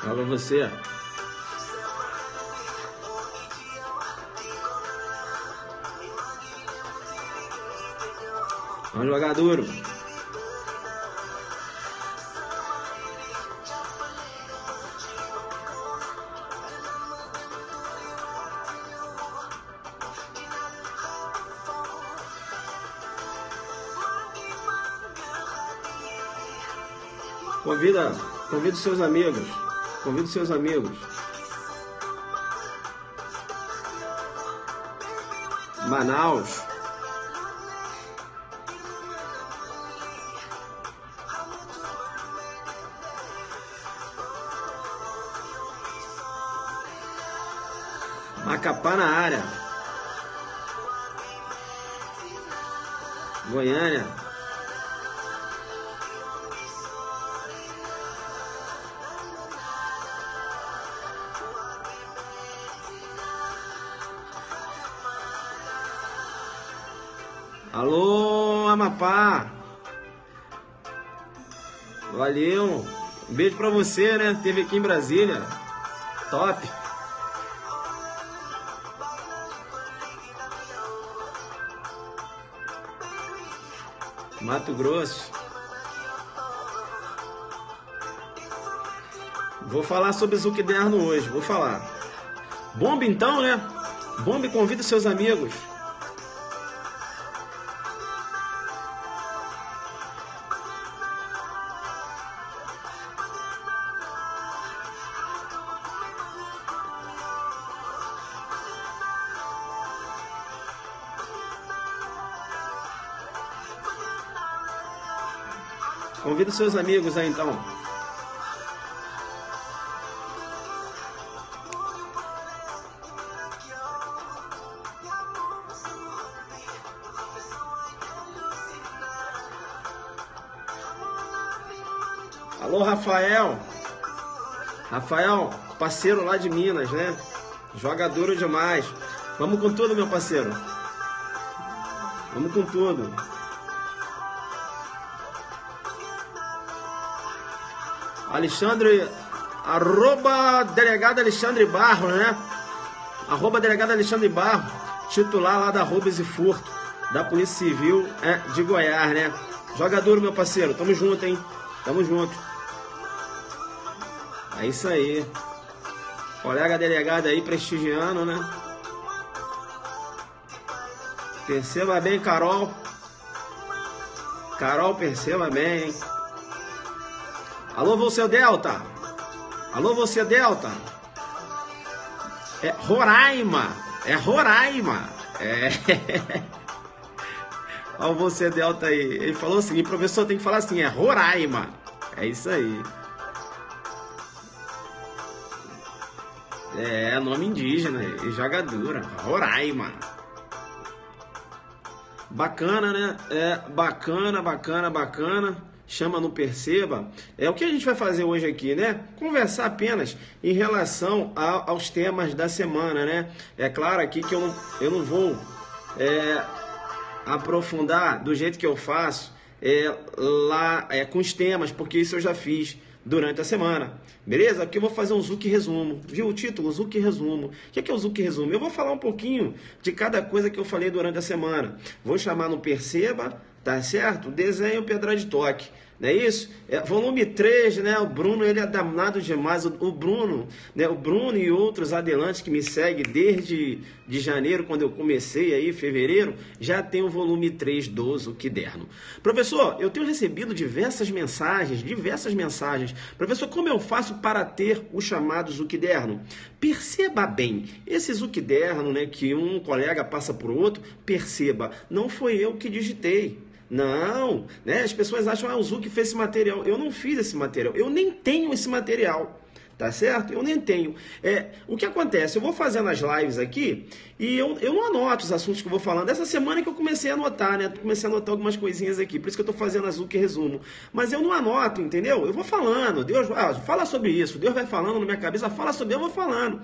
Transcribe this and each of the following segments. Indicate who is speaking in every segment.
Speaker 1: Alô, você. Vamos jogar duro. Convida seus amigos. Convida seus amigos. Manaus. Macapá na área. Goiânia. Alô, Amapá. Valeu. Um beijo pra você, né? Teve aqui em Brasília. Top. Mato Grosso. Vou falar sobre Zuckerno hoje, vou falar. Bomba então, né? Bomba e convida seus amigos. Convida seus amigos aí então. Alô, Rafael. Rafael, parceiro lá de Minas, né? Joga duro demais. Vamos com tudo, meu parceiro. Vamos com tudo. Alexandre, arroba delegado Alexandre Barro, né? Arroba delegado Alexandre Barro, titular lá da Roubos e Furto, da Polícia Civil de Goiás, né? Joga duro, meu parceiro, tamo junto, hein? Tamo junto. É isso aí. Colega delegado aí prestigiando, né? Perceba bem, Carol. Carol, perceba bem, hein? Alô, você Delta. Alô, você Delta. É Roraima. É Roraima. É. Olha você Delta aí. Ele falou assim, professor, tem que falar assim, é Roraima. É isso aí. É, nome indígena. E jogadura. Roraima. Bacana, né? É, bacana, bacana, bacana. Chama no Perceba. É o que a gente vai fazer hoje aqui, né? Conversar apenas em relação aos temas da semana, né? É claro aqui que eu não vou aprofundar do jeito que eu faço lá com os temas, porque isso eu já fiz durante a semana, beleza? Aqui eu vou fazer um Zuc Resumo, viu o título? Zuc Resumo. O que é o Zuc Resumo? Eu vou falar um pouquinho de cada coisa que eu falei durante a semana. Vou chamar no Perceba, tá certo? Desenho Pedra de Toque, não é isso? Volume 3, né? O Bruno, ele é danado demais. O Bruno, né? O Bruno e outros adelantes que me seguem desde de janeiro, quando eu comecei aí, fevereiro, já tem o volume 3 do Zuckerno. Professor, eu tenho recebido diversas mensagens. Professor, como eu faço para ter o chamado Zuckerno? Perceba bem, esse Zuckerno, né, que um colega passa por outro, perceba, não foi eu que digitei. Não, né? As pessoas acham que o Zuc fez esse material. Eu não fiz esse material, eu nem tenho esse material, tá certo? Eu nem tenho. O que acontece? Eu vou fazendo as lives aqui e eu não anoto os assuntos que eu vou falando. Essa semana que eu comecei a anotar, né? Comecei a anotar algumas coisinhas aqui, por isso que eu tô fazendo a Zuc Resumo. Mas eu não anoto, entendeu? Eu vou falando, Deus fala sobre isso, Deus vai falando na minha cabeça, fala sobre, eu vou falando.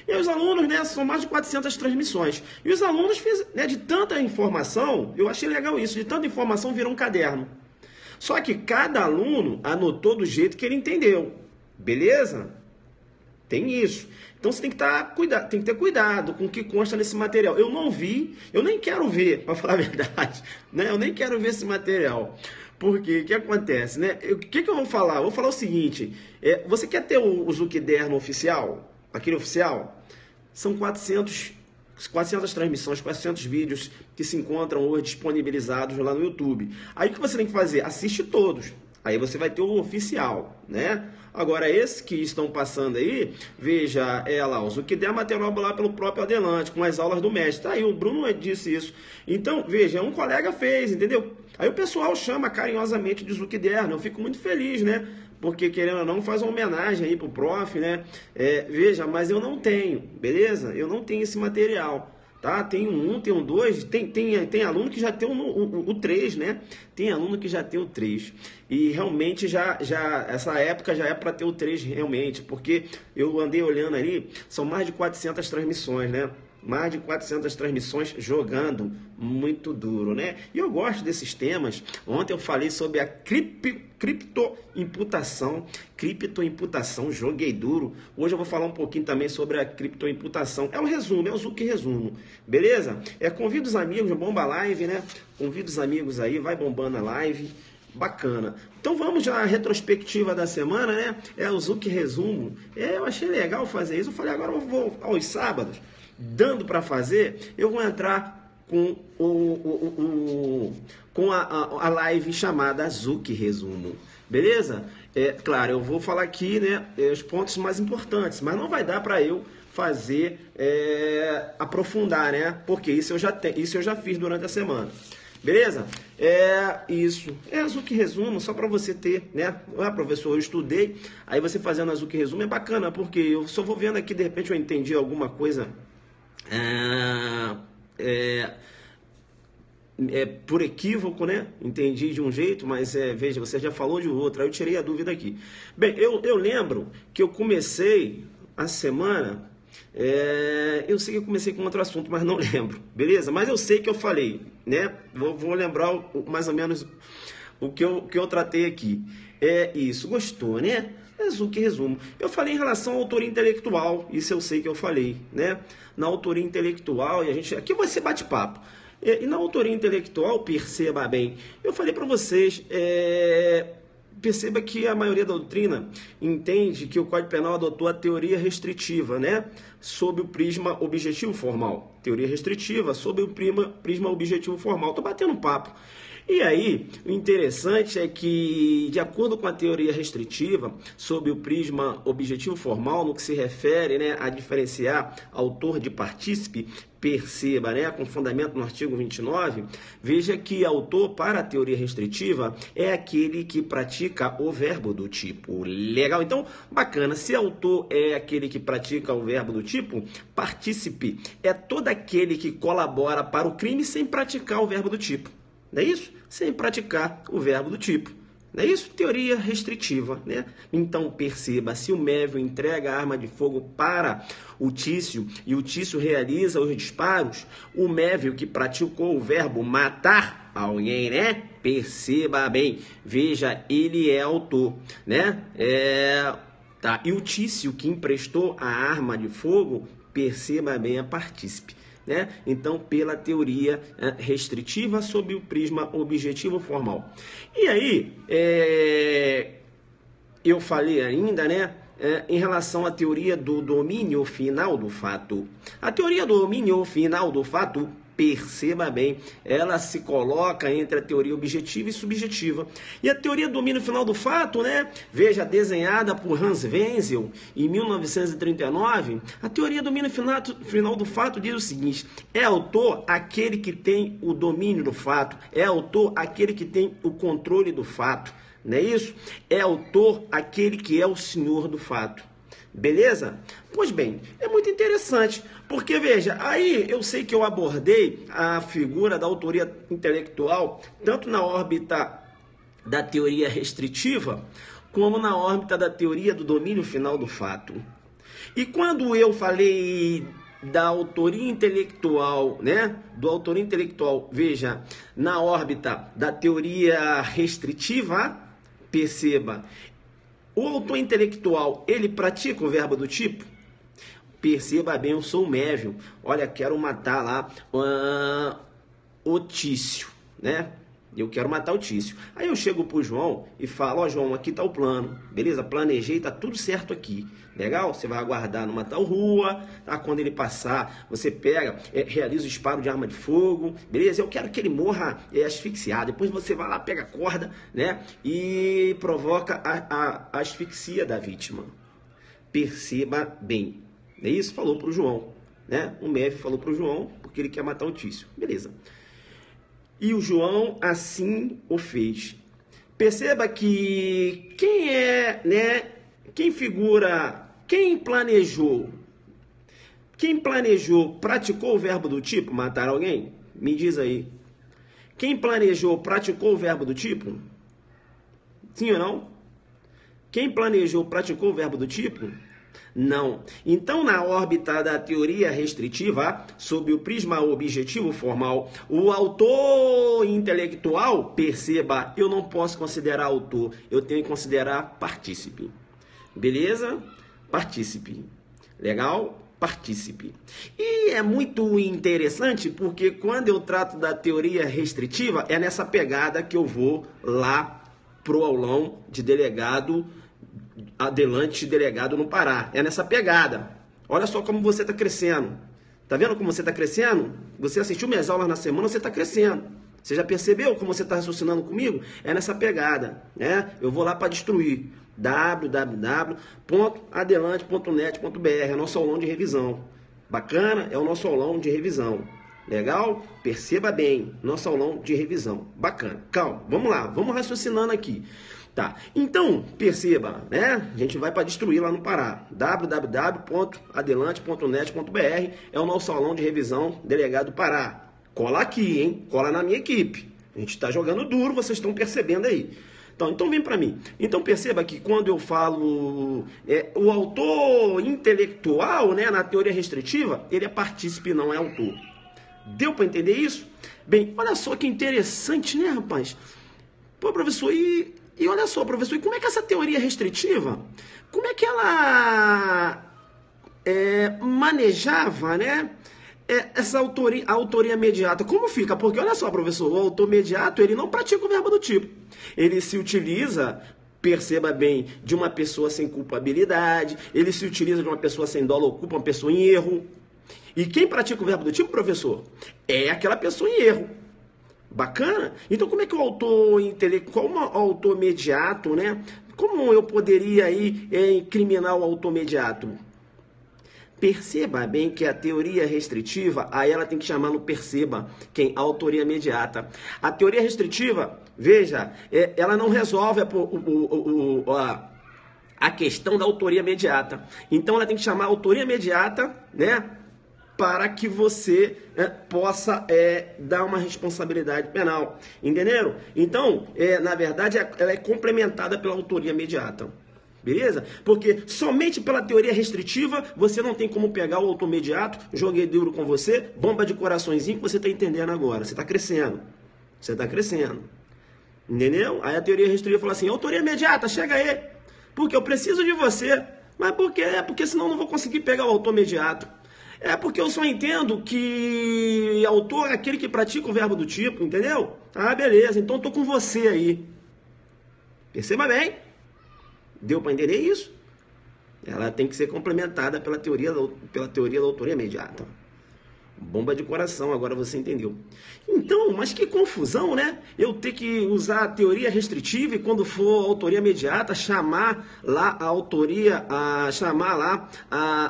Speaker 1: E os alunos, né, são mais de 400 transmissões. E os alunos, né, de tanta informação, eu achei legal isso, de tanta informação virou um caderno. Só que cada aluno anotou do jeito que ele entendeu, beleza? Tem isso. Então você tem que ter cuidado com o que consta nesse material. Eu não vi, eu nem quero ver, para falar a verdade, né? Eu nem quero ver esse material. Porque o que acontece, né? O que eu vou falar? Eu vou falar o seguinte: você quer ter o Zuckerdermo oficial? Aquele oficial? São 400 transmissões, 400 vídeos que se encontram hoje disponibilizados lá no YouTube. Aí o que você tem que fazer? Assiste todos. Aí você vai ter o oficial, né? Agora, esses que estão passando aí, veja, lá, o Zuckerdermo material lá pelo próprio Adelante, com as aulas do mestre. Tá aí, o Bruno disse isso. Então, veja, um colega fez, entendeu? Aí o pessoal chama carinhosamente de Zuckerdermo. Eu fico muito feliz, né? Porque, querendo ou não, faz uma homenagem aí pro prof, né? Veja, mas eu não tenho, beleza? Eu não tenho esse material. Tá? Tem um, tem um 2, tem aluno que já tem o 3, né? Tem aluno que já tem o 3. E realmente essa época já é para ter o 3 realmente, porque eu andei olhando ali, são mais de 400 transmissões, né? Mais de 400 transmissões jogando muito duro, né? E eu gosto desses temas. Ontem eu falei sobre a criptoimputação. Criptoimputação, joguei duro. Hoje eu vou falar um pouquinho também sobre a criptoimputação. É um resumo, é um Zuc resumo. Beleza? Convido os amigos, bomba a live, né? Convido os amigos aí, vai bombando a live. Bacana. Então vamos à retrospectiva da semana, né? O Zuc resumo. Eu achei legal fazer isso. Eu falei, agora eu vou aos sábados, dando para fazer, eu vou entrar com a live chamada Zuc Resumo. Beleza? Claro, eu vou falar aqui, né, os pontos mais importantes, mas não vai dar para eu fazer, aprofundar, né? Porque isso eu já fiz durante a semana. Beleza? Isso. Zuc Resumo, só para você ter, né? Professor, eu estudei, aí você fazendo a Zuc Resumo é bacana, porque eu só vou vendo aqui, de repente eu entendi alguma coisa por equívoco, né? Entendi de um jeito, mas veja, você já falou de outro, aí eu tirei a dúvida aqui. Bem, eu lembro que eu comecei a semana, eu sei que eu comecei com outro assunto, mas não lembro, beleza? Mas eu sei que eu falei, né? Vou lembrar mais ou menos o que eu tratei aqui. Isso, gostou, né? Zuc resumo. Eu falei em relação à autoria intelectual, isso eu sei que eu falei, né? Na autoria intelectual, e aqui vai ser bate-papo. E na autoria intelectual, perceba bem, eu falei para vocês, perceba que a maioria da doutrina entende que o Código Penal adotou a teoria restritiva, né? Sob o prisma objetivo formal. Teoria restritiva sob o prisma objetivo formal. Estou batendo um papo. E aí, o interessante é que, de acordo com a teoria restritiva, sob o prisma objetivo formal, no que se refere, né, a diferenciar autor de partícipe, perceba, né, com fundamento no artigo 29, veja que autor, para a teoria restritiva, é aquele que pratica o verbo do tipo. Legal? Então, bacana. Se autor é aquele que pratica o verbo do tipo, partícipe é todo aquele que colabora para o crime sem praticar o verbo do tipo. Não é isso? Sem praticar o verbo do tipo. Não é isso? Teoria restritiva, né? Então, perceba, se o Mévio entrega a arma de fogo para o Tício e o Tício realiza os disparos, o Mévio que praticou o verbo matar alguém, né? Perceba bem, veja, ele é autor, né? Tá. E o Tício que emprestou a arma de fogo, perceba bem, é partícipe. Né? Então, pela teoria restritiva sob o prisma objetivo formal. E aí, eu falei ainda, né, em relação à teoria do domínio final do fato. A teoria do domínio final do fato, perceba bem, ela se coloca entre a teoria objetiva e subjetiva. E a teoria do domínio final do fato, né? Veja, desenhada por Hans Wenzel em 1939, a teoria do domínio final do fato diz o seguinte: é autor aquele que tem o domínio do fato, é autor aquele que tem o controle do fato, não é isso? É autor aquele que é o senhor do fato. Beleza? Pois bem, é muito interessante, porque veja, aí eu sei que eu abordei a figura da autoria intelectual tanto na órbita da teoria restritiva, como na órbita da teoria do domínio final do fato. E quando eu falei da autoria intelectual, né? Do autoria intelectual, veja, na órbita da teoria restritiva, perceba, O autor intelectual, ele pratica o verbo do tipo? Perceba bem, eu sou o Mévio. Olha, quero matar lá o Tício, né? Eu quero matar o Tício. Aí eu chego pro João e falo, ó João, aqui tá o plano, beleza? Planejei, tá tudo certo aqui. Legal? Você vai aguardar numa tal rua, tá? Quando ele passar, você pega, realiza o disparo de arma de fogo, beleza? Eu quero que ele morra asfixiado. Depois você vai lá, pega a corda, né? E provoca a asfixia da vítima. Perceba bem. É isso? Falou pro João, né? O Mévio falou pro João porque ele quer matar o Tício. Beleza. E o João assim o fez. Perceba que quem é, né? Quem planejou, praticou o verbo do tipo, matar alguém? Me diz aí. Quem planejou, praticou o verbo do tipo? Sim ou não? Quem planejou, praticou o verbo do tipo? Não. Então, na órbita da teoria restritiva, sob o prisma objetivo formal, o autor intelectual, perceba, eu não posso considerar autor, eu tenho que considerar partícipe. Beleza? Partícipe. Legal? Partícipe. E é muito interessante porque quando eu trato da teoria restritiva, é nessa pegada que eu vou lá pro aulão de delegado adelante delegado no Pará. É nessa pegada. Olha só como você está crescendo. Tá vendo como você está crescendo? Você assistiu minhas aulas na semana, você está crescendo. Você já percebeu como você está raciocinando comigo? É nessa pegada, né? Eu vou lá para destruir. www.adelante.net.br é o nosso aulão de revisão. Bacana? É o nosso aulão de revisão. Legal? Perceba bem, nosso aulão de revisão. Bacana. Calma, vamos lá, vamos raciocinando aqui. Tá, então, perceba, né? A gente vai para destruir lá no Pará. www.adelante.net.br é o nosso aulão de revisão delegado Pará. Cola aqui, hein? Cola na minha equipe. A gente está jogando duro, vocês estão percebendo aí. Então vem para mim. Então perceba que quando eu falo o autor intelectual, né, na teoria restritiva, ele é partícipe, não é autor. Deu para entender isso? Bem, olha só que interessante, né, rapaz? Pô, professor, e olha só, professor, e como é que essa teoria restritiva, como é que ela manejava, né, essa autoria mediata? Como fica? Porque olha só, professor, o autor mediato, ele não pratica o verbo do tipo. Ele se utiliza, perceba bem, de uma pessoa sem culpabilidade, ele se utiliza de uma pessoa sem dolo ou culpa, uma pessoa em erro. E quem pratica o verbo do tipo, professor, é aquela pessoa em erro. Bacana? Então, como é que o autor intelectual, como o autor mediato, né? Como eu poderia aí incriminar o autor mediato? Perceba bem que a teoria restritiva, aí ela tem que chamar no perceba, quem? A autoria mediata. A teoria restritiva, veja, ela não resolve a questão da autoria imediata. Então, ela tem que chamar a autoria imediata, né? Para que você possa dar uma responsabilidade penal. Entenderam? Então, na verdade, ela é complementada pela autoria imediata. Beleza? Porque somente pela teoria restritiva, você não tem como pegar o autor imediato, joguei duro com você, bomba de coraçõezinho que você está entendendo agora. Você está crescendo. Você está crescendo. Entendeu? Aí a teoria restritiva fala assim, autoria imediata, chega aí. Porque eu preciso de você. Mas por quê? Porque senão eu não vou conseguir pegar o autor imediato. É porque eu só entendo que autor é aquele que pratica o verbo do tipo, entendeu? Ah, beleza, então eu tô com você aí. Perceba bem. Deu para entender isso? Ela tem que ser complementada pela teoria da autoria imediata. Bomba de coração, agora você entendeu. Então, mas que confusão, né? Eu ter que usar a teoria restritiva e quando for autoria imediata, chamar lá a autoria, a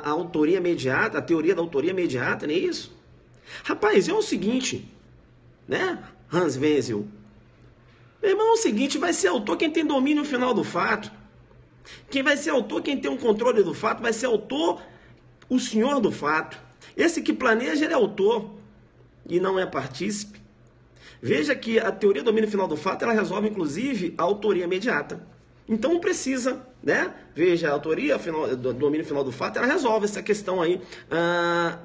Speaker 1: autoria imediata, a teoria da autoria imediata, não é isso? Rapaz, é o seguinte, né, Hans Wenzel? Meu irmão, é o seguinte, vai ser autor quem tem domínio final do fato. Quem vai ser autor, quem tem um controle do fato, vai ser autor, o senhor do fato. Esse que planeja, ele é autor e não é partícipe. Veja que a teoria do domínio final do fato, ela resolve, inclusive, a autoria imediata. Então, não precisa, né? Veja, a autoria do domínio final do fato, ela resolve essa questão aí lá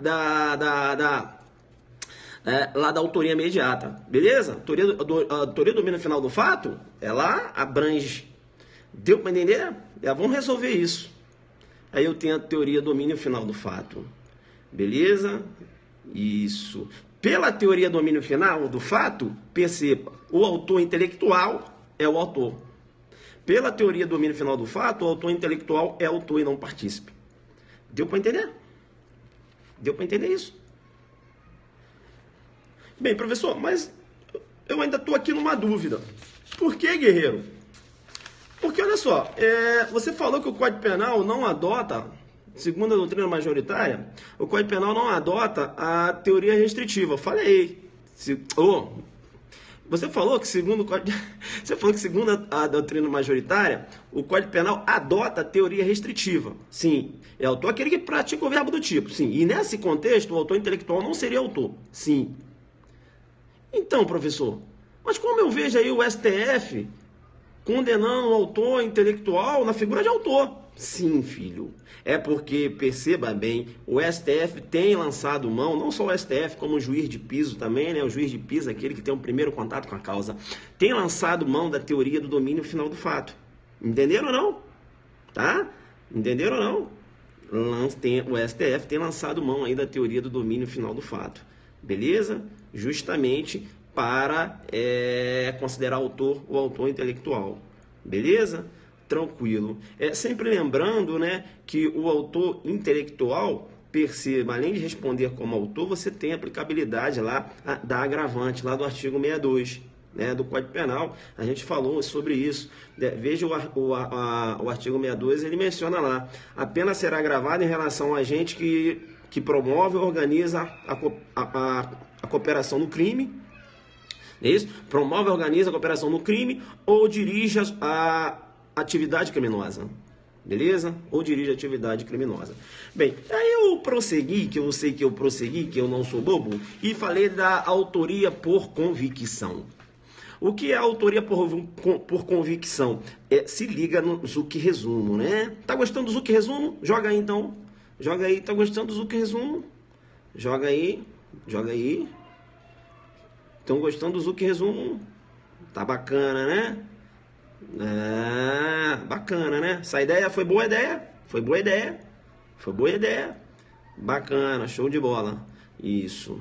Speaker 1: da autoria imediata. Beleza? A teoria do domínio final do fato, ela abrange Deu para entender? Vamos resolver isso. Aí eu tenho a teoria domínio final do fato. Beleza? Isso. Pela teoria domínio final do fato, perceba, o autor intelectual é o autor. Pela teoria domínio final do fato, o autor intelectual é autor e não partícipe. Deu para entender? Deu para entender isso? Bem, professor, mas eu ainda estou aqui numa dúvida. Por que, guerreiro? Porque, olha só, você falou que o Código Penal não adota, segundo a doutrina majoritária, o Código Penal não adota a teoria restritiva. Eu falei. Você falou que segundo a doutrina majoritária, o Código Penal adota a teoria restritiva. Sim. É autor aquele que pratica o verbo do tipo. Sim. E nesse contexto, o autor intelectual não seria autor. Sim. Então, professor, mas como eu vejo aí o STF condenando o autor intelectual na figura de autor? Sim, filho. É porque, perceba bem, o STF tem lançado mão, não só o STF, como o juiz de piso também, né? O juiz de piso, aquele que tem o primeiro contato com a causa, tem lançado mão da teoria do domínio final do fato. Entenderam ou não? Tá? Entenderam ou não? O STF tem lançado mão aí da teoria do domínio final do fato. Beleza? Justamente para considerar o autor intelectual. Beleza? Tranquilo. Sempre lembrando, né, que o autor intelectual, perceba, além de responder como autor, você tem aplicabilidade lá da agravante, lá do artigo 62, né, do Código Penal. A gente falou sobre isso. Veja o artigo 62, ele menciona lá: a pena será agravada em relação a agente que promove ou organiza a cooperação no crime. É isso? Promove ou organiza a cooperação no crime ou dirige a atividade criminosa. Beleza? Ou dirige a atividade criminosa. Bem, aí eu prossegui, que eu não sou bobo, e falei da autoria por convicção. O que é autoria por convicção? Se liga no Zuc Resumo, né? Tá gostando do Zuc Resumo? Joga aí então. Joga aí, tá gostando do Zuc Resumo? Joga aí. Estão gostando do Zuc Resumo? Tá bacana, né? Bacana, né? Essa ideia foi boa ideia? Foi boa ideia. Bacana, show de bola. Isso.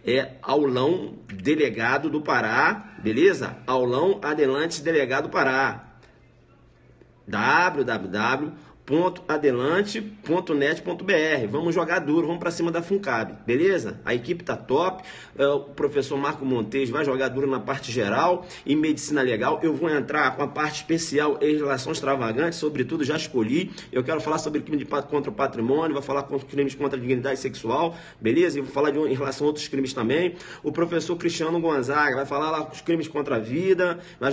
Speaker 1: É aulão delegado do Pará, beleza? Aulão Adelantes delegado do Pará. www.adelante.net.br. Vamos jogar duro, vamos para cima da FUNCAB, beleza? A equipe tá top. O professor Marco Montes vai jogar duro na parte geral e medicina legal. Eu vou entrar com a parte especial em relação extravagante, sobretudo já escolhi. Eu quero falar sobre crime contra o patrimônio, vou falar contra crimes contra a dignidade sexual, beleza? E vou falar em relação a outros crimes também. O professor Cristiano Gonzaga vai falar lá os crimes contra a vida, vai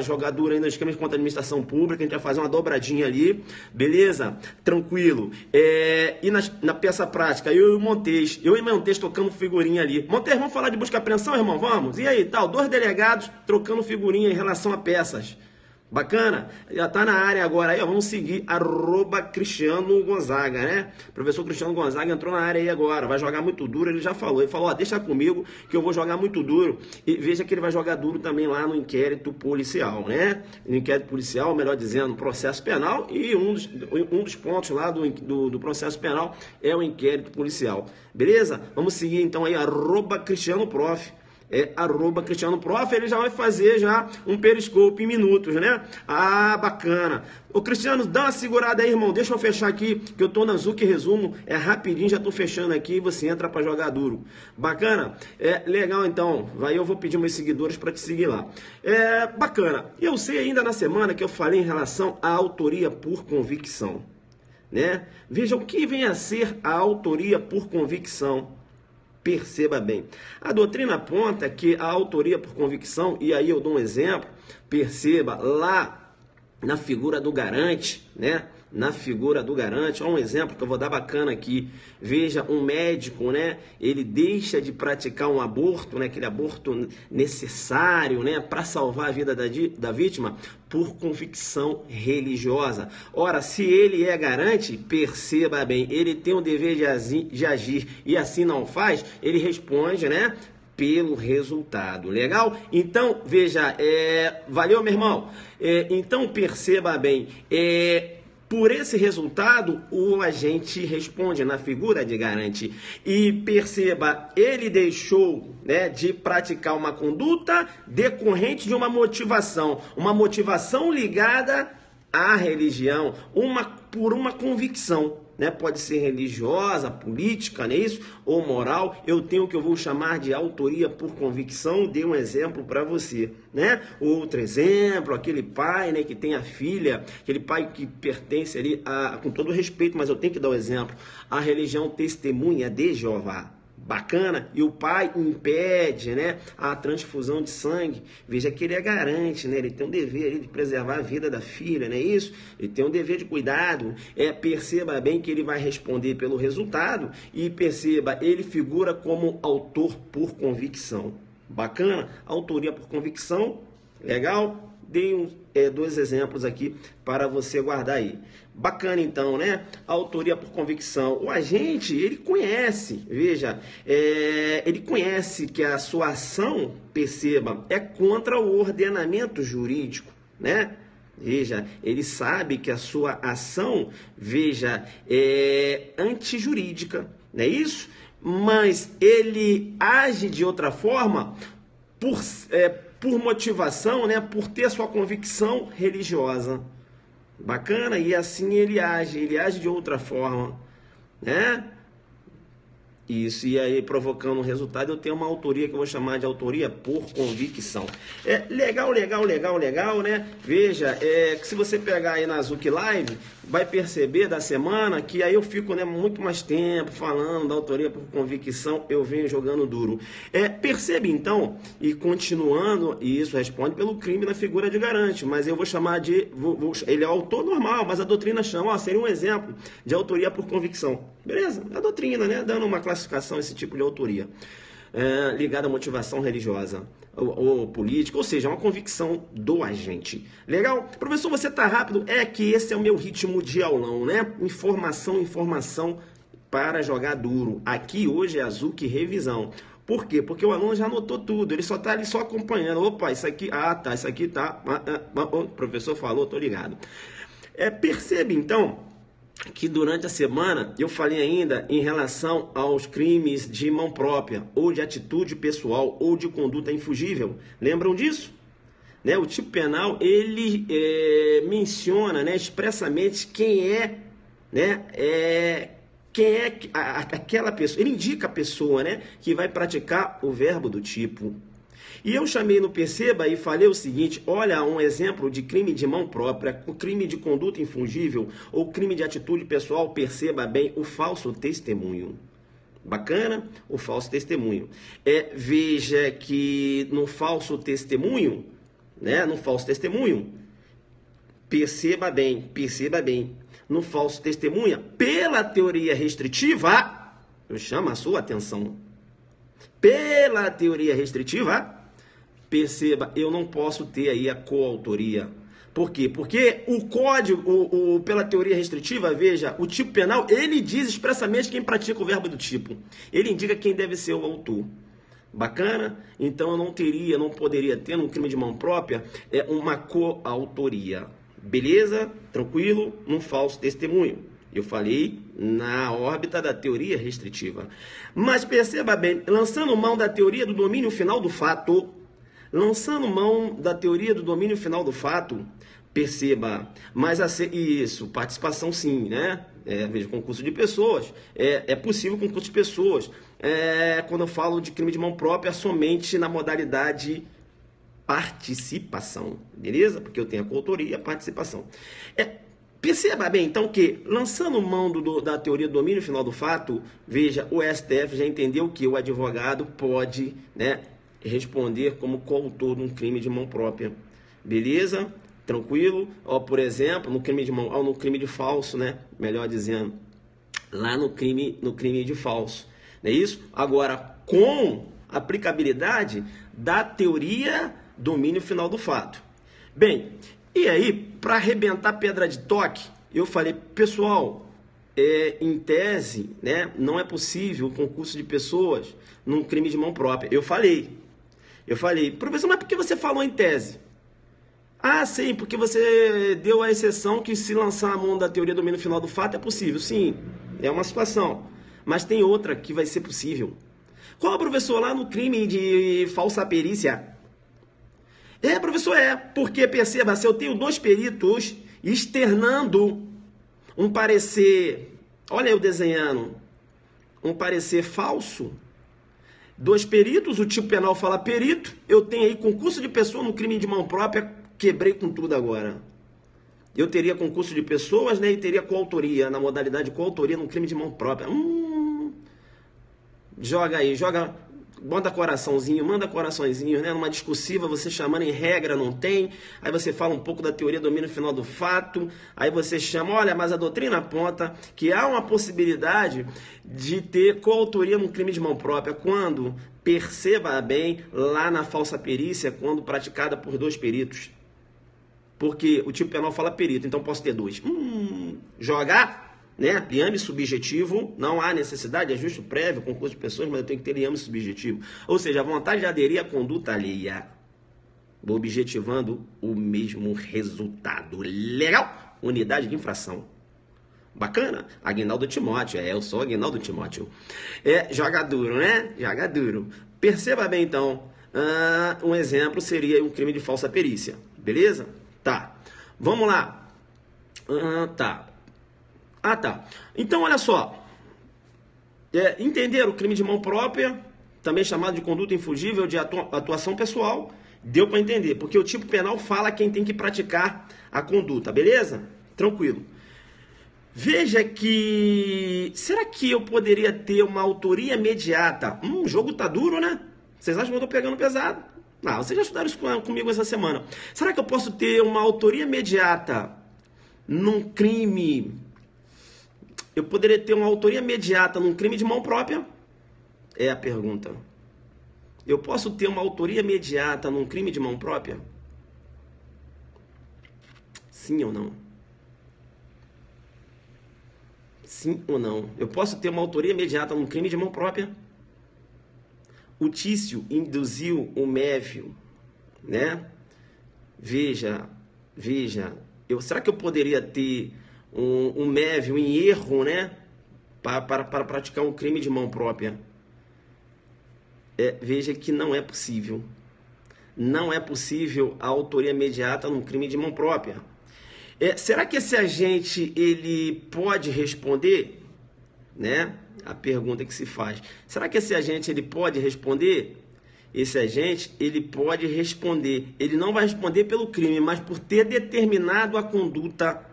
Speaker 1: jogar duro ainda os crimes contra a administração pública. A gente vai fazer uma dobradinha ali. Beleza? Tranquilo. E na peça prática, eu e o Montes tocando figurinha ali. Montes, vamos falar de busca e apreensão, irmão? Vamos? E aí, tal? 2 delegados trocando figurinha em relação a peças. Bacana? Já tá na área agora aí, ó. Vamos seguir @Cristiano Gonzaga, né? Professor Cristiano Gonzaga entrou na área aí agora, vai jogar muito duro, ele já falou. Ele falou, ó, deixa comigo que eu vou jogar muito duro. E veja que ele vai jogar duro também lá no inquérito policial, né? No inquérito policial, melhor dizendo, processo penal. E um dos pontos lá do processo penal é o inquérito policial. Beleza? Vamos seguir então aí, @CristianoProf. @CristianoProf, ele já vai fazer já um periscope em minutos, né? Bacana. Ô Cristiano, dá uma segurada aí, irmão. Deixa eu fechar aqui, que eu tô na Zuc Resumo. Rapidinho, já tô fechando aqui e você entra pra jogar duro. Bacana? Legal então. Vai, eu vou pedir meus seguidores pra te seguir lá. Bacana. Eu sei ainda na semana que eu falei em relação à autoria por convicção, né? Veja o que vem a ser a autoria por convicção. Perceba bem, a doutrina aponta que a autoria por convicção, e aí eu dou um exemplo, perceba lá na figura do garante, né? Na figura do garante, olha um exemplo que eu vou dar bacana aqui. Veja, um médico, né? Ele deixa de praticar um aborto, né? Aquele aborto necessário, né? Para salvar a vida da vítima por convicção religiosa. Ora, se ele é garante, perceba bem, ele tem o dever de agir e assim não faz, ele responde, né? pelo resultado. Legal? Então, veja, valeu, meu irmão. Então, perceba bem, por esse resultado, o agente responde na figura de garante. E perceba, ele deixou, né, de praticar uma conduta decorrente de uma motivação ligada à religião, por uma convicção, né? Pode ser religiosa, política, não é isso? Ou moral. Eu tenho o que eu vou chamar de autoria por convicção. Dei um exemplo para você, né? Outro exemplo, aquele pai, né, que tem a filha, aquele pai que pertence ali com todo respeito, mas eu tenho que dar o exemplo, a religião Testemunha de Jeová. Bacana, e o pai impede, né, a transfusão de sangue. Veja que ele garante, né, ele tem um dever ali de preservar a vida da filha, não é isso? Ele tem um dever de cuidado. Perceba bem que ele vai responder pelo resultado e perceba, ele figura como autor por convicção. Bacana, autoria por convicção, legal? Dei dois exemplos aqui para você guardar aí. Bacana então, né? Autoria por convicção. O agente, ele conhece, veja, ele conhece que a sua ação, perceba, é contra o ordenamento jurídico, né? Veja, ele sabe que a sua ação, veja, é antijurídica, não é isso? Mas ele age de outra forma por motivação, né, por ter sua convicção religiosa. Bacana? E assim ele age de outra forma, né? Isso, e aí provocando um resultado, eu tenho uma autoria que eu vou chamar de autoria por convicção. Legal, né? Veja, que se você pegar aí na Zuc Live, vai perceber da semana que aí eu fico, né, muito mais tempo falando da autoria por convicção, eu venho jogando duro. Percebe então, e continuando, e isso responde pelo crime na figura de garante, mas eu vou chamar de, ele é autor normal, mas a doutrina chama, seria um exemplo de autoria por convicção. Beleza? A doutrina, né, dando uma classificação a esse tipo de autoria. Ligada à motivação religiosa ou política, ou seja, uma convicção do agente. Legal? Professor, você tá rápido? É que esse é o meu ritmo de aulão, né? Informação para jogar duro. Aqui hoje é a Zuc Revisão. Por quê? Porque o aluno já anotou tudo, ele só tá ali só acompanhando. Opa, isso aqui, isso aqui tá. O professor falou, tô ligado. Percebe então que durante a semana eu falei ainda em relação aos crimes de mão própria, ou de atitude pessoal, ou de conduta infugível. Lembram disso? Né? O tipo penal, ele menciona, né, expressamente quem é, né, aquela pessoa. Ele indica a pessoa, né, que vai praticar o verbo do tipo. E eu chamei no Perceba e falei o seguinte, olha um exemplo de crime de mão própria, o crime de conduta infungível ou crime de atitude pessoal, perceba bem, o falso testemunho. Bacana? O falso testemunho. Veja que no falso testemunho, né, perceba bem, no falso testemunha, pela teoria restritiva, eu chamo a sua atenção, pela teoria restritiva, perceba, eu não posso ter aí a coautoria. Por quê? Porque o código, pela teoria restritiva, veja, o tipo penal, ele diz expressamente quem pratica o verbo do tipo. Ele indica quem deve ser o autor. Bacana? Então eu não poderia ter, num crime de mão própria, uma coautoria. Beleza? Tranquilo? Num falso testemunho. Eu falei na órbita da teoria restritiva. Mas perceba bem, lançando mão da teoria do domínio final do fato, perceba, mas isso, participação sim, né? Veja, concurso de pessoas, é possível concurso de pessoas. Quando eu falo de crime de mão própria, somente na modalidade participação, beleza? Porque eu tenho a coautoria e a participação. Perceba bem, então, que, lançando mão da teoria do domínio final do fato, veja, o STF já entendeu que o advogado pode, né, responder como coautor de um crime de mão própria. Beleza? Tranquilo? Por exemplo, no crime de falso, né? Melhor dizendo, lá no crime de falso. Não é isso? Agora, com aplicabilidade da teoria domínio final do fato. Bem, e aí, para arrebentar pedra de toque, eu falei, pessoal, em tese, né, não é possível o concurso de pessoas num crime de mão própria. Eu falei, professor, mas por que você falou em tese? Ah, sim, porque você deu a exceção que se lançar a mão da teoria do domínio final do fato é possível. Sim, é uma situação. Mas tem outra que vai ser possível. Qual, professor, lá no crime de falsa perícia? Professor, porque perceba, se eu tenho dois peritos externando um parecer, olha eu desenhando, um parecer falso, dois peritos, o tipo penal fala perito, eu tenho aí concurso de pessoa no crime de mão própria, quebrei com tudo agora. Eu teria concurso de pessoas, né, e teria coautoria, na modalidade coautoria no crime de mão própria. Joga aí, manda coraçãozinho, né? Numa discursiva, você chamando em regra, não tem. Aí você fala um pouco da teoria do domínio final do fato. Aí você chama, olha, mas a doutrina aponta que há uma possibilidade de ter coautoria no crime de mão própria quando, perceba bem, lá na falsa perícia, quando praticada por dois peritos. Porque o tipo penal fala perito, então posso ter dois. Jogar... né? Liame subjetivo, não há necessidade, é justo prévio, concurso de pessoas, mas eu tenho que ter liame subjetivo. Ou seja, a vontade de aderir à conduta alheia, objetivando o mesmo resultado. Legal? Unidade de infração. Bacana? Aguinaldo Timóteo, eu sou Aguinaldo Timóteo. Joga duro, né? Joga duro. Perceba bem, então, um exemplo seria um crime de falsa perícia, beleza? Tá, vamos lá. Tá. Então, olha só. Entenderam o crime de mão própria, também chamado de conduta infugível de atuação pessoal? Deu para entender, porque o tipo penal fala quem tem que praticar a conduta, beleza? Tranquilo. Veja que... será que eu poderia ter uma autoria imediata? O jogo tá duro, né? Vocês acham que eu tô pegando pesado? Vocês já estudaram isso comigo essa semana. Será que eu posso ter uma autoria imediata num crime... eu poderia ter uma autoria imediata num crime de mão própria? É a pergunta. Eu posso ter uma autoria imediata num crime de mão própria? Sim ou não? Sim ou não? Eu posso ter uma autoria imediata num crime de mão própria? O Tício induziu o Mévio, né? Veja, será que eu poderia ter um Mévio em erro, né? Para praticar um crime de mão própria? Veja que não é possível. Não é possível a autoria imediata num crime de mão própria. Será que esse agente ele pode responder, né? A pergunta que se faz. Será que esse agente ele pode responder? Esse agente ele pode responder. Ele não vai responder pelo crime, mas por ter determinado a conduta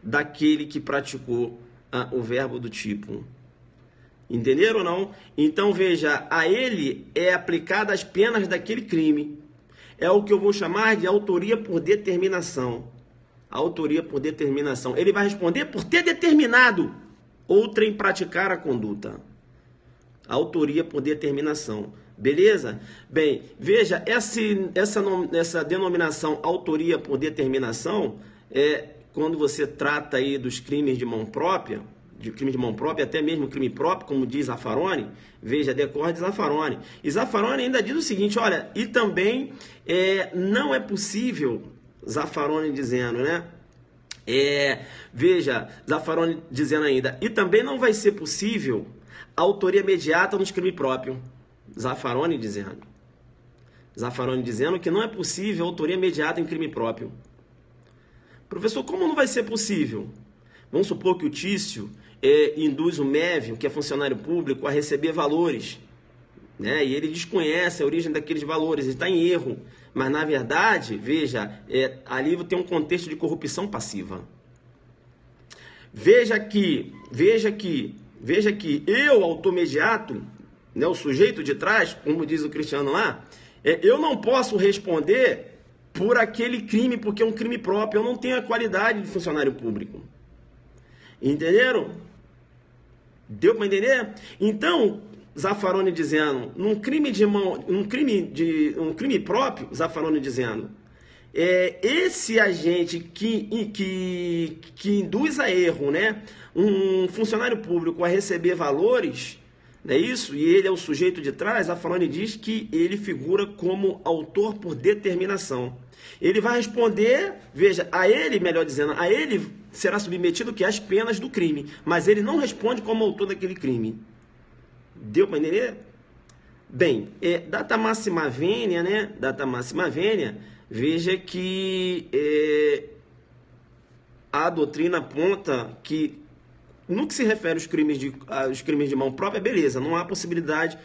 Speaker 1: daquele que praticou o verbo do tipo. Entenderam ou não? Então veja, a ele é aplicada as penas daquele crime. É o que eu vou chamar de autoria por determinação. Autoria por determinação. Ele vai responder por ter determinado outrem praticar a conduta. Autoria por determinação. Beleza? Bem, veja, essa denominação autoria por determinação quando você trata aí dos crimes de mão própria, até mesmo crime próprio, como diz Zaffaroni, veja, decorre de Zaffaroni. E Zaffaroni ainda diz o seguinte, olha, e também não é possível, Zaffaroni dizendo, né? Veja, Zaffaroni dizendo ainda, e também não vai ser possível a autoria imediata nos crimes próprios. Zaffaroni dizendo que não é possível a autoria imediata em crime próprio. Professor, como não vai ser possível? Vamos supor que o Tício induz o Mévio, que é funcionário público, a receber valores, né? E ele desconhece a origem daqueles valores, ele está em erro. Mas, na verdade, veja, ali tem um contexto de corrupção passiva. Veja que eu, autor imediato, né, o sujeito de trás, como diz o Cristiano lá, eu não posso responder por aquele crime, porque é um crime próprio, eu não tenho a qualidade de funcionário público. Entenderam? Deu para entender? Então, Zaffaroni dizendo, um crime próprio, Zaffaroni dizendo, esse agente que induz a erro, né, um funcionário público a receber valores, não é isso? E ele é o sujeito de trás, Zaffaroni diz que ele figura como autor por determinação. Ele vai responder, veja, a ele, melhor dizendo, a ele será submetido que às penas do crime, mas ele não responde como autor daquele crime. Deu para entender? Bem, data máxima vênia, né? Data máxima vênia, veja que a doutrina aponta que no que se refere aos crimes de mão própria, beleza, não há possibilidade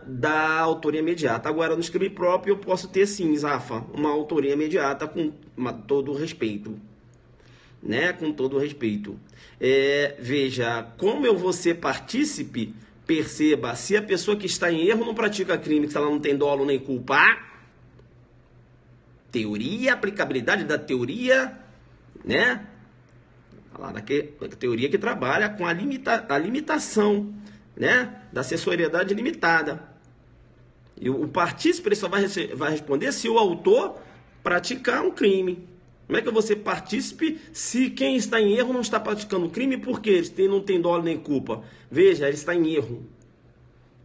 Speaker 1: da autoria imediata. Agora, no crime próprio, eu posso ter sim, Zafa, uma autoria imediata com todo o respeito. Né? Com todo o respeito. Veja, como eu vou ser partícipe, perceba, se a pessoa que está em erro não pratica crime, se ela não tem dolo nem culpa, teoria, aplicabilidade da teoria, né? Lá da teoria que trabalha com a limitação, né, da sensoriedade limitada. E o partícipe ele só vai responder se o autor praticar um crime. Como é que eu vou ser partícipe se quem está em erro não está praticando crime? Por quê? Ele não tem dolo nem culpa. Veja, ele está em erro.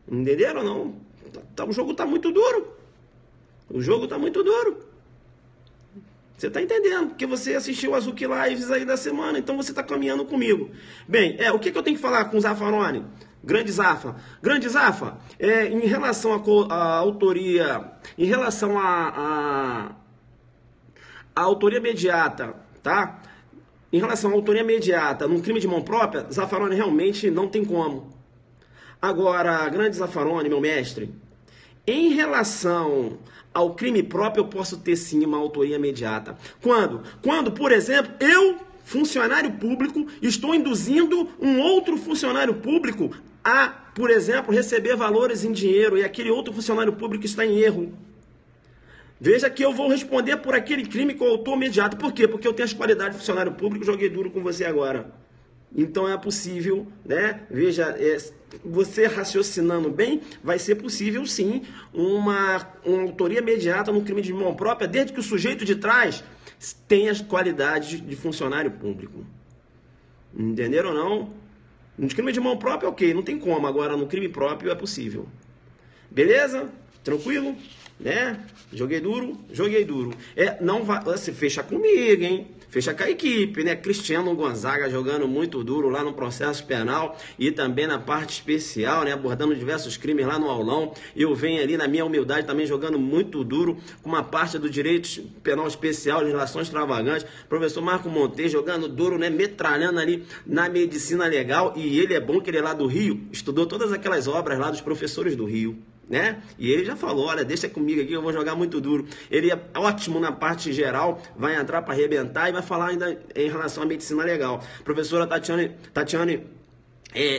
Speaker 1: Entenderam ou não? O jogo está muito duro. O jogo está muito duro. Você está entendendo, porque você assistiu as Zuc Lives aí da semana, então você está caminhando comigo. Bem, o que eu tenho que falar com o Zaffaroni? Grande Zafa. Grande Zafa, em relação à autoria, em relação à autoria imediata, tá? Em relação à autoria imediata num crime de mão própria, Zaffaroni realmente não tem como. Agora, grande Zaffaroni, meu mestre, em relação ao crime próprio, eu posso ter sim uma autoria imediata. Quando? Quando, por exemplo, eu, funcionário público, estou induzindo um outro funcionário público a, por exemplo, receber valores em dinheiro e aquele outro funcionário público está em erro. Veja que eu vou responder por aquele crime com o autor imediato. Por quê? Porque eu tenho as qualidades de funcionário público, joguei duro com você agora. Então é possível, né? Veja, você raciocinando bem, vai ser possível sim uma autoria imediata no crime de mão própria, desde que o sujeito de trás tenha as qualidades de funcionário público. Entenderam ou não? No crime de mão própria, ok, não tem como. Agora no crime próprio é possível. Beleza? Tranquilo? Né? Joguei duro, joguei duro. Não vai, você fecha comigo, hein? Fecha com a equipe, né? Cristiano Gonzaga jogando muito duro lá no processo penal e também na parte especial, né? Abordando diversos crimes lá no aulão. Eu venho ali na minha humildade também jogando muito duro com uma parte do direito penal especial, legislações extravagantes. Professor Marco Monteiro jogando duro, né? Metralhando ali na medicina legal. E ele é bom que ele é lá do Rio, estudou todas aquelas obras lá dos professores do Rio. Né? E ele já falou, olha, deixa comigo aqui, eu vou jogar muito duro. Ele é ótimo na parte geral, vai entrar para arrebentar e vai falar ainda em relação à medicina legal. Professora Tatiane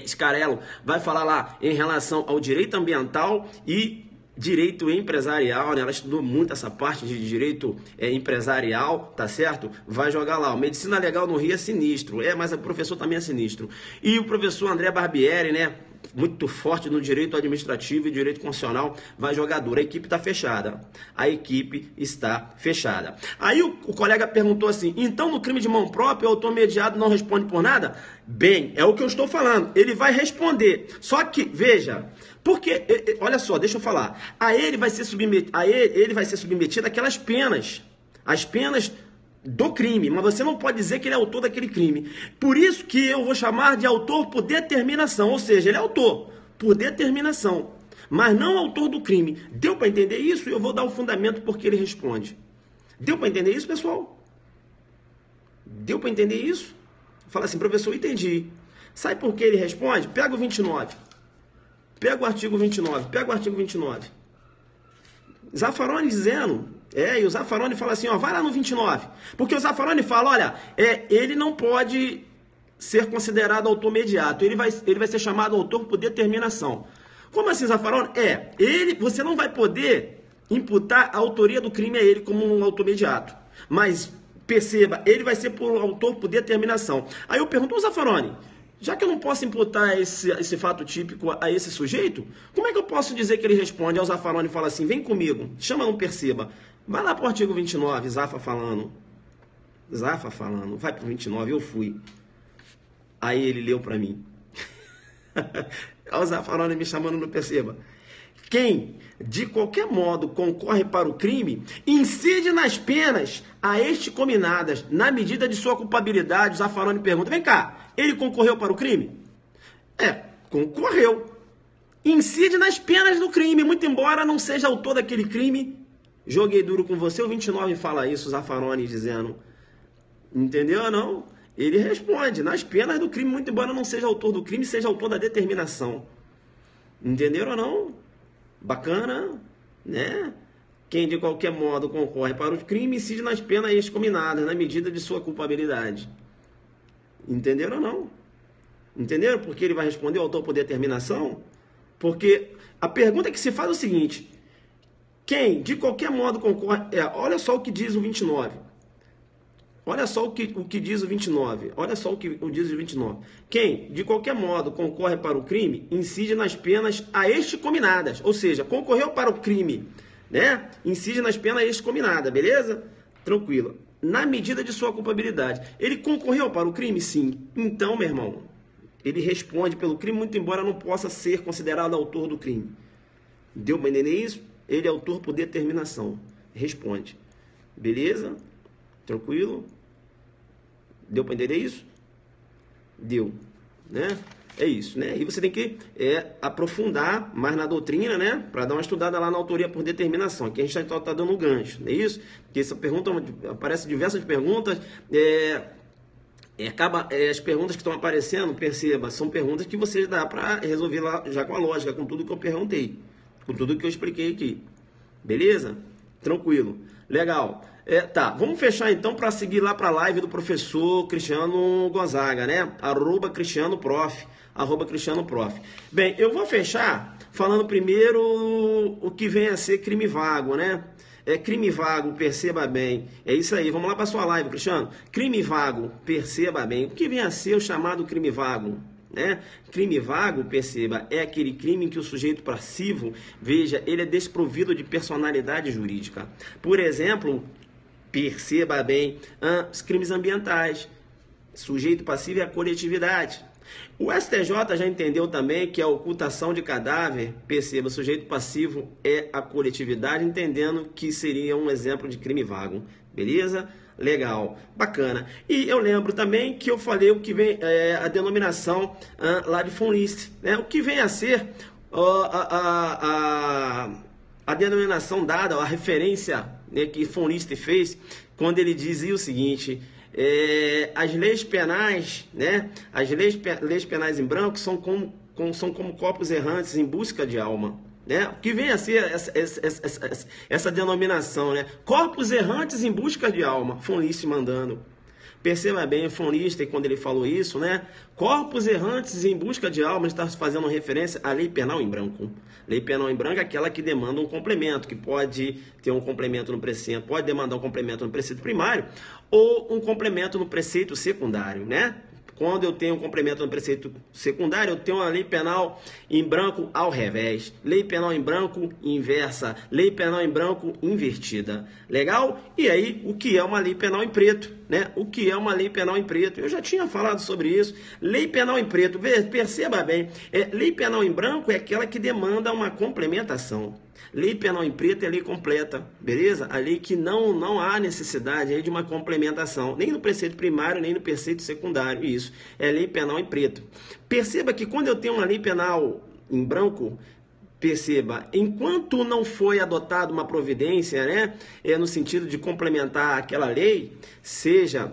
Speaker 1: Scarello vai falar lá em relação ao direito ambiental e direito empresarial, né? Ela estudou muito essa parte de direito empresarial, tá certo? Vai jogar lá. O medicina legal no Rio é sinistro, mas o professor também é sinistro. E o professor André Barbieri, né? Muito forte no direito administrativo e direito constitucional, vai jogar duro. A equipe está fechada. A equipe está fechada. Aí o colega perguntou assim, então no crime de mão própria o autor mediado não responde por nada? Bem, é o que eu estou falando. Ele vai responder. Só que, veja, porque, olha só, deixa eu falar. A ele vai ser submetido àquelas penas. As penas do crime, mas você não pode dizer que ele é autor daquele crime. Por isso que eu vou chamar de autor por determinação, ou seja, ele é autor por determinação, mas não autor do crime. Deu para entender isso? Eu vou dar o fundamento porque ele responde. Deu para entender isso, pessoal? Deu para entender isso? Fala assim, professor, entendi. Sabe por que ele responde? Pega o 29. Pega o artigo 29. Pega o artigo 29. Zaffaroni dizendo... e o Zaffaroni fala assim, ó, vai lá no 29. Porque o Zaffaroni fala, olha, ele não pode ser considerado autor imediato. Ele vai ser chamado autor por determinação. Como assim, Zaffaroni? Você não vai poder imputar a autoria do crime a ele como um autor imediato. Mas, perceba, ele vai ser autor por determinação. Aí eu pergunto ao Zaffaroni, Já que eu não posso imputar esse fato típico a esse sujeito, como é que eu posso dizer que ele responde ao Zaffaroni e fala assim, vem comigo, chama, não perceba. Vai lá para o artigo 29, Zaffa falando, vai para o 29, eu fui. Aí ele leu para mim. Olha o Zaffaroni me chamando, não perceba. Quem, de qualquer modo, concorre para o crime, incide nas penas a este cominadas, na medida de sua culpabilidade. O Zaffaroni pergunta, vem cá, ele concorreu para o crime? Concorreu. Incide nas penas do crime, muito embora não seja autor daquele crime. Joguei duro com você, o 29 fala isso, o Zaffaroni dizendo, entendeu ou não? Ele responde, nas penas do crime, muito embora não seja autor do crime, seja autor da determinação. Entenderam ou não? Bacana, né? Quem de qualquer modo concorre para o crime, incide nas penas excominadas, na medida de sua culpabilidade. Entenderam ou não? Entenderam porque ele vai responder o autor por determinação? Porque a pergunta que se faz é o seguinte, quem de qualquer modo concorre... olha só o que diz o 29. Olha só o que diz o 29. Olha só o que diz o 29. Quem, de qualquer modo, concorre para o crime, incide nas penas a este cominadas. Ou seja, concorreu para o crime, né? Incide nas penas a este cominadas, beleza? Tranquilo. Na medida de sua culpabilidade. Ele concorreu para o crime? Sim. Então, meu irmão, ele responde pelo crime, muito embora não possa ser considerado autor do crime. Deu para entender isso? Ele é autor por determinação. Responde. Beleza? Tranquilo? Deu para entender isso? Deu, né? É isso, né? E você tem que aprofundar mais na doutrina, né? Para dar uma estudada lá na autoria por determinação. Aqui a gente está dando um gancho, não é isso? Porque essa pergunta, aparecem diversas perguntas, as perguntas que estão aparecendo, perceba, são perguntas que você dá para resolver lá já com a lógica, com tudo que eu perguntei, com tudo que eu expliquei aqui. Beleza? Tranquilo. Legal. Tá, vamos fechar então para seguir lá para a live do professor Cristiano Gonzaga, né? @CristianoProf. Bem, eu vou fechar falando primeiro o que vem a ser crime vago, né? Crime vago, perceba bem. É isso aí, vamos lá para sua live, Cristiano. Crime vago, perceba bem. O que vem a ser o chamado crime vago? Né? Crime vago, perceba, é aquele crime em que o sujeito passivo, veja, ele é desprovido de personalidade jurídica. Por exemplo, perceba bem, os crimes ambientais. Sujeito passivo é a coletividade. O STJ já entendeu também que a ocultação de cadáver, perceba, sujeito passivo é a coletividade, entendendo que seria um exemplo de crime vago. Beleza? Legal, bacana. E eu lembro também que eu falei o que vem a denominação lá de von List, né? O que vem a ser a denominação dada, a referência, né, que von List fez quando ele dizia o seguinte: as leis penais, né? As leis penais em branco são como corpos errantes em busca de alma. Né? O que vem a ser essa denominação, né? Corpos errantes em busca de alma, von List mandando. Perceba bem, von List, quando ele falou isso, né? Corpos errantes em busca de alma, está fazendo referência à lei penal em branco. Lei penal em branco é aquela que demanda um complemento, que pode ter um complemento no preceito, pode demandar um complemento no preceito primário ou um complemento no preceito secundário, né? Quando eu tenho um complemento no preceito secundário, eu tenho uma lei penal em branco ao revés. Lei penal em branco inversa. Lei penal em branco invertida. Legal? E aí, o que é uma lei penal em preto? Né? O que é uma lei penal em preto? Eu já tinha falado sobre isso. Lei penal em preto, perceba bem, lei penal em branco é aquela que demanda uma complementação. Lei penal em preto é lei completa, beleza? A lei que não há necessidade de uma complementação, nem no preceito primário, nem no preceito secundário. Isso é lei penal em preto. Perceba que quando eu tenho uma lei penal em branco, perceba, enquanto não foi adotada uma providência, né, no sentido de complementar aquela lei, seja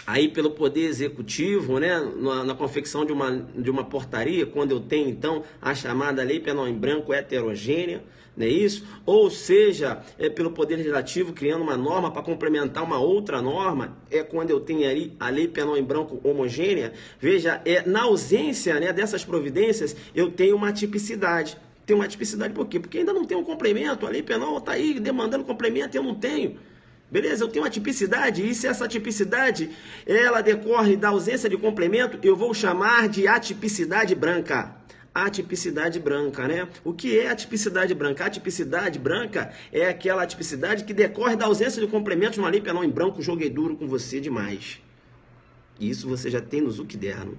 Speaker 1: aí pelo Poder Executivo, né, na confecção de uma portaria, quando eu tenho, então, a chamada Lei Penal em Branco heterogênea, não é isso? Ou seja, pelo Poder Legislativo criando uma norma para complementar uma outra norma, quando eu tenho ali a Lei Penal em Branco homogênea. Veja, na ausência, né, dessas providências, eu tenho uma tipicidade. Tem uma tipicidade por quê? Porque ainda não tem um complemento, a lei penal está aí demandando complemento e eu não tenho. Beleza? Eu tenho uma tipicidade, e se essa tipicidade ela decorre da ausência de complemento, eu vou chamar de atipicidade branca. Atipicidade branca, né? O que é atipicidade branca? A atipicidade branca é aquela atipicidade que decorre da ausência de complemento de uma lei penal em branco. Joguei duro com você demais. Isso você já tem no Zucderno.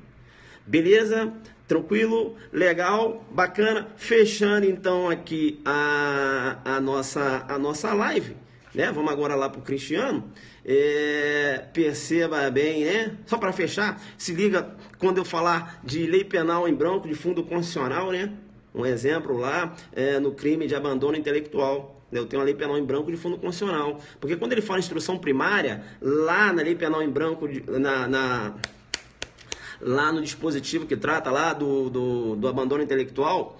Speaker 1: Beleza? Tranquilo? Legal? Bacana? Fechando então aqui a nossa live, né? Vamos agora lá para o Cristiano. Perceba bem, né? Só para fechar, se liga quando eu falar de lei penal em branco de fundo constitucional, né? Um exemplo lá no crime de abandono intelectual. Eu tenho uma lei penal em branco de fundo constitucional. Porque quando ele fala instrução primária, lá na lei penal em branco, lá no dispositivo que trata lá do abandono intelectual,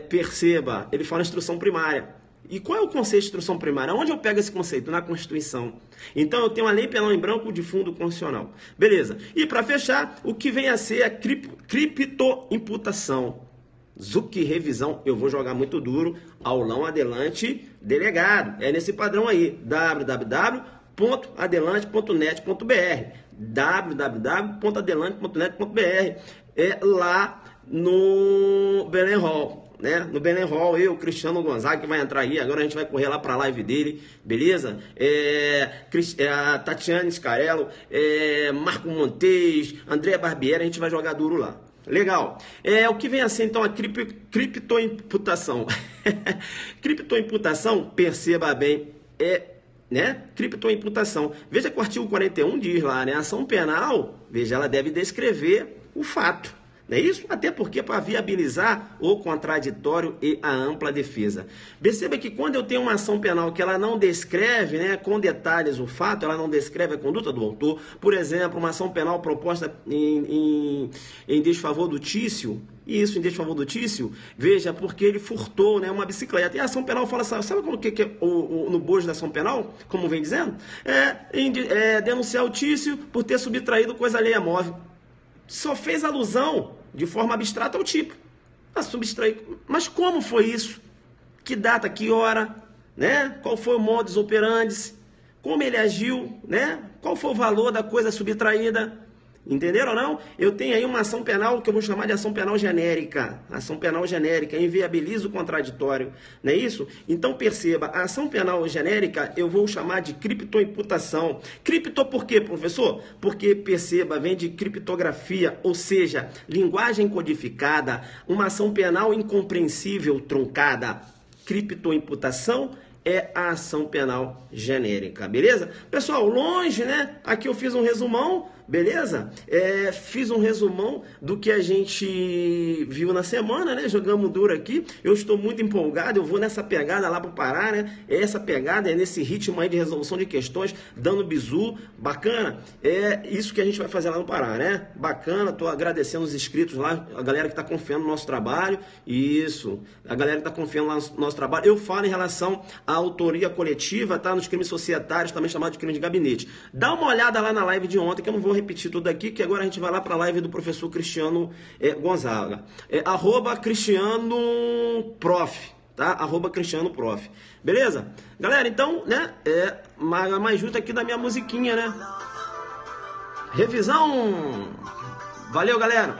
Speaker 1: perceba, ele fala instrução primária. E qual é o conceito de instrução primária? Onde eu pego esse conceito? Na Constituição. Então eu tenho uma lei penal em branco de fundo constitucional. Beleza. E para fechar, o que vem a ser a criptoimputação. Zuc revisão, eu vou jogar muito duro, aulão adelante, delegado. É nesse padrão aí, www.adelante.net.br www.adelante.net.br lá no Belém Hall. Né? No Belém Hall, eu, Cristiano Gonzaga, que vai entrar aí, agora a gente vai correr lá para a live dele, beleza? A Tatiane Scarello, Marco Montes, André Barbieri, a gente vai jogar duro lá. Legal. O que vem a ser então a criptoimputação? Criptoimputação, perceba bem, né? Criptoimputação. Veja que o artigo 41 diz lá, né? A ação penal, veja, ela deve descrever o fato. Não é isso? Até porque para viabilizar o contraditório e a ampla defesa. Perceba que quando eu tenho uma ação penal que ela não descreve, né, com detalhes o fato, ela não descreve a conduta do autor, por exemplo, uma ação penal proposta em desfavor do Tício, isso, em desfavor do Tício, veja, porque ele furtou, né, uma bicicleta. E a ação penal fala, sabe como que é no bojo da ação penal? Como vem dizendo? Denunciar o Tício por ter subtraído coisa alheia móvel. Só fez alusão de forma abstrata ao tipo. Subtrair. Mas como foi isso? Que data, que hora? Né? Qual foi o modus operandi? Como ele agiu? Né? Qual foi o valor da coisa subtraída? Entenderam ou não? Eu tenho aí uma ação penal que eu vou chamar de ação penal genérica. Ação penal genérica, inviabiliza o contraditório. Não é isso? Então perceba, a ação penal genérica eu vou chamar de criptoimputação. Cripto por quê, professor? Porque, perceba, vem de criptografia, ou seja, linguagem codificada, uma ação penal incompreensível, truncada. Criptoimputação é a ação penal genérica, beleza? Pessoal, longe, né? Aqui eu fiz um resumão, beleza? Fiz um resumão do que a gente viu na semana, né? Jogamos duro aqui. Eu estou muito empolgado, eu vou nessa pegada lá pro Pará, né? Essa pegada é nesse ritmo aí de resolução de questões, dando bizu, bacana. É isso que a gente vai fazer lá no Pará, né? Bacana, tô agradecendo os inscritos lá, a galera que tá confiando no nosso trabalho. Isso, a galera que tá confiando lá no nosso trabalho. Eu falo em relação à autoria coletiva, tá? Nos crimes societários, também chamado de crime de gabinete. Dá uma olhada lá na live de ontem, que eu não vou repetir tudo aqui, que agora a gente vai lá para a live do professor Cristiano Gonzaga. @CristianoProf, tá? @CristianoProf. Beleza? Galera, então, né? Mais junto aqui da minha musiquinha, né? Revisão! Valeu, galera!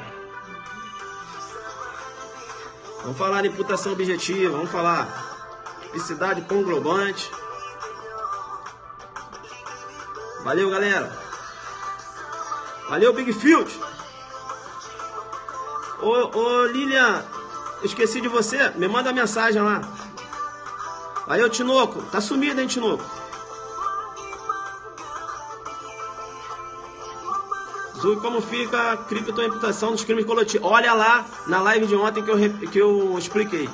Speaker 1: Vamos falar de imputação objetiva, vamos falar tipicidade conglobante. Valeu, galera! Valeu, Big Field! Ô Lilian, esqueci de você, me manda mensagem lá. Valeu, Tinoco, tá sumido, hein, Tinoco? Zul, como fica a criptoimputação dos crimes coletivos? Olha lá na live de ontem que eu expliquei.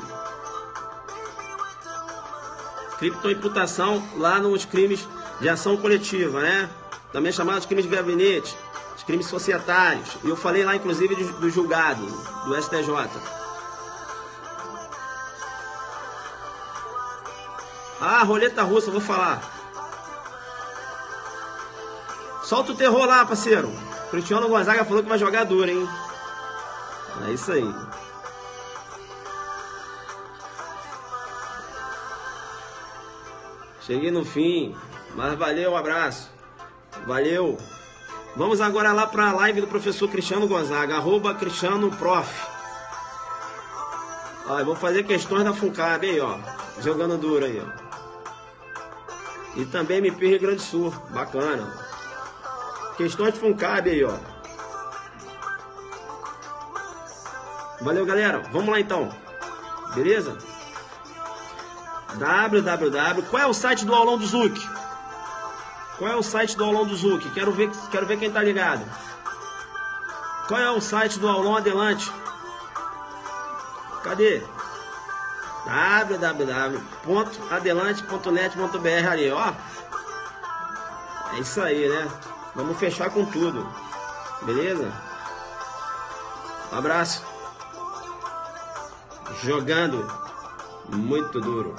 Speaker 1: Criptoimputação lá nos crimes de ação coletiva, né? Também chamados de crimes de gabinete, os crimes societários. E eu falei lá, inclusive, do julgado, do STJ. Ah, roleta russa, eu vou falar. Solta o terror lá, parceiro. Cristiano Gonzaga falou que vai jogar duro, hein? É isso aí. Cheguei no fim. Mas valeu, um abraço. Valeu. Vamos agora lá para a live do professor Cristiano Gonzaga, @CristianoProf. Ó, eu vou fazer questões da FUNCAB aí, ó. Jogando duro aí, ó. E também MP Rio Grande do Sul. Bacana. Questões de FUNCAB aí, ó. Valeu, galera. Vamos lá então. Beleza? www. Qual é o site do aulão do Zuc? Qual é o site do aulão do Zuc? Quero ver quem tá ligado. Qual é o site do aulão Adelante? Cadê? www.adelante.net.br ali, ó. É isso aí, né? Vamos fechar com tudo. Beleza? Um abraço. Jogando muito duro.